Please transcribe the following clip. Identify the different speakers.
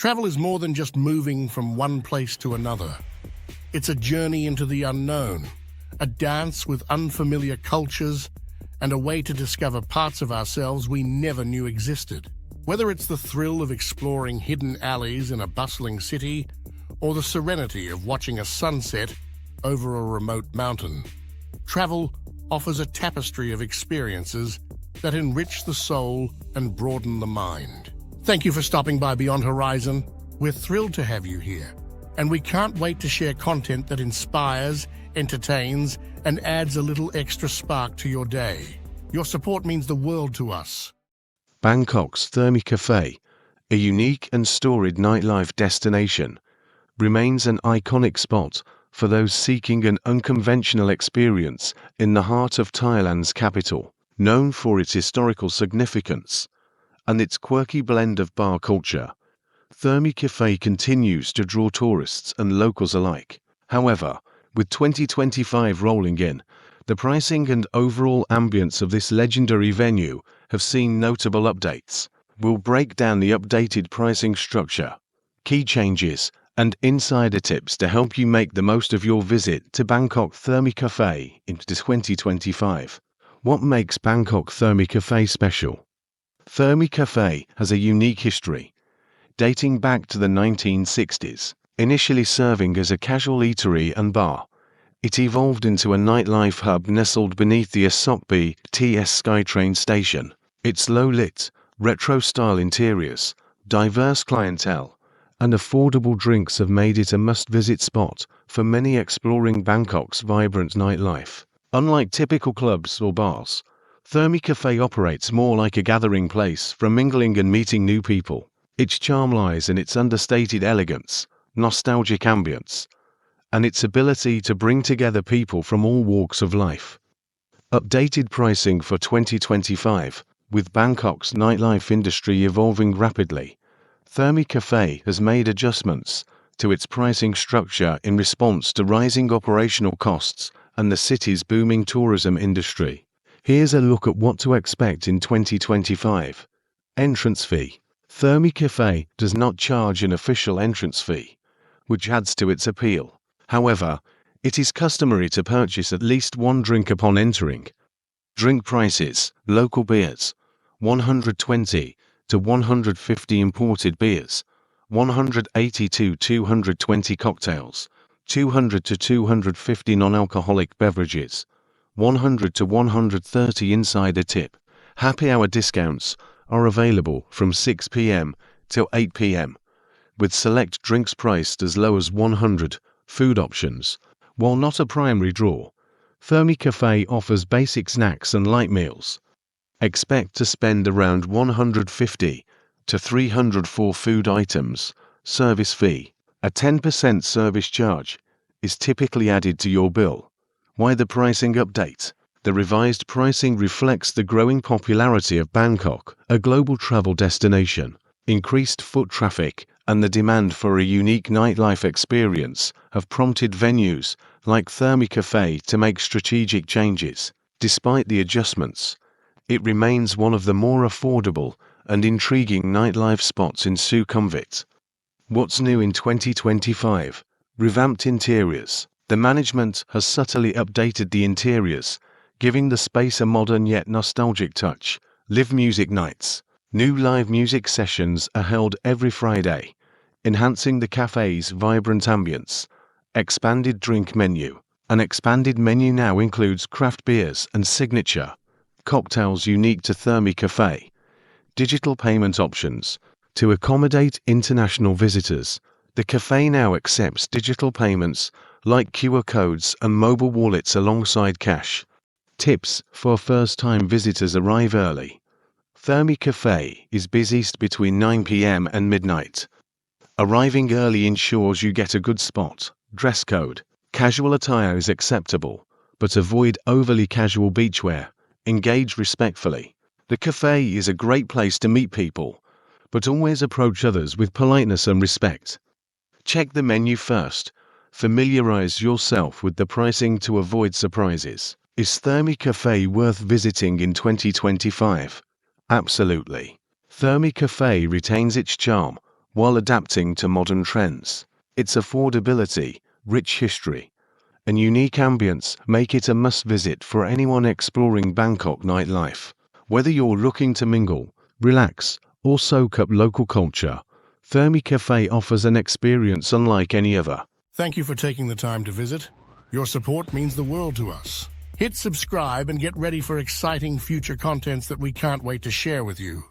Speaker 1: Travel is more than just moving from one place to another. It's a journey into the unknown, a dance with unfamiliar cultures, and a way to discover parts of ourselves we never knew existed. Whether it's the thrill of exploring hidden alleys in a bustling city, or the serenity of watching a sunset over a remote mountain, travel offers a tapestry of experiences that enrich the soul and broaden the mind. Thank you for stopping by Beyond Horizon. We're thrilled to have you here, and we can't wait to share content that inspires, entertains, and adds a little extra spark to your day. Your support means the world to us.
Speaker 2: Bangkok's Thermae Café, a unique and storied nightlife destination, remains an iconic spot for those seeking an unconventional experience in the heart of Thailand's capital. Known for its historical significance and its quirky blend of bar culture, Thermae Café continues to draw tourists and locals alike. However, with 2025 rolling in, the pricing and overall ambience of this legendary venue have seen notable updates. We'll break down the updated pricing structure, key changes, and insider tips to help you make the most of your visit to Bangkok Thermae Café in 2025. What makes Bangkok Thermae Café special? Thermae Café has a unique history, dating back to the 1960s. Initially serving as a casual eatery and bar, it evolved into a nightlife hub nestled beneath the Asok BTS Skytrain Station. Its low-lit, retro-style interiors, diverse clientele, and affordable drinks have made it a must-visit spot for many exploring Bangkok's vibrant nightlife. Unlike typical clubs or bars, Thermae Café operates more like a gathering place for mingling and meeting new people. Its charm lies in its understated elegance, nostalgic ambience, and its ability to bring together people from all walks of life. Updated pricing for 2025. With Bangkok's nightlife industry evolving rapidly, Thermae Café has made adjustments to its pricing structure in response to rising operational costs and the city's booming tourism industry. Here's a look at what to expect in 2025. Entrance fee. Thermae Café does not charge an official entrance fee, which adds to its appeal. However, it is customary to purchase at least one drink upon entering. Drink prices. Local beers, 120 to 150 imported beers, 180 to 220 cocktails, 200 to 250 non-alcoholic beverages, 100 to 130 insider tip. Happy hour discounts are available from 6 p.m. till 8 p.m. with select drinks priced as low as 100. Food options. While not a primary draw, Thermae Café offers basic snacks and light meals. Expect to spend around 150 to 300 for food items. Service fee. A 10% service charge is typically added to your bill. Why the pricing update? The revised pricing reflects the growing popularity of Bangkok, a global travel destination. Increased foot traffic and the demand for a unique nightlife experience have prompted venues like Thermae Café to make strategic changes. Despite the adjustments, it remains one of the more affordable and intriguing nightlife spots in Sukhumvit. What's new in 2025? Revamped interiors. The management has subtly updated the interiors, giving the space a modern yet nostalgic touch. Live music nights. New live music sessions are held every Friday, enhancing the cafe's vibrant ambience. Expanded drink menu. An expanded menu now includes craft beers and signature cocktails unique to Thermae Café. Digital payment options. To accommodate international visitors, the cafe now accepts digital payments like QR codes and mobile wallets alongside cash. Tips for first-time visitors: arrive early. Thermae Café is busiest between 9 p.m. and midnight. Arriving early ensures you get a good spot. Dress code. Casual attire is acceptable, but avoid overly casual beachwear. Engage respectfully. The cafe is a great place to meet people, but always approach others with politeness and respect. Check the menu first. Familiarize yourself with the pricing to avoid surprises. Is Thermae Café worth visiting in 2025? Absolutely. Thermae Café retains its charm, while adapting to modern trends. Its affordability, rich history, and unique ambience make it a must-visit for anyone exploring Bangkok nightlife. Whether you're looking to mingle, relax, or soak up local culture, Thermae Café offers an experience unlike any other.
Speaker 1: Thank you for taking the time to visit. Your support means the world to us. Hit subscribe and get ready for exciting future contents that we can't wait to share with you.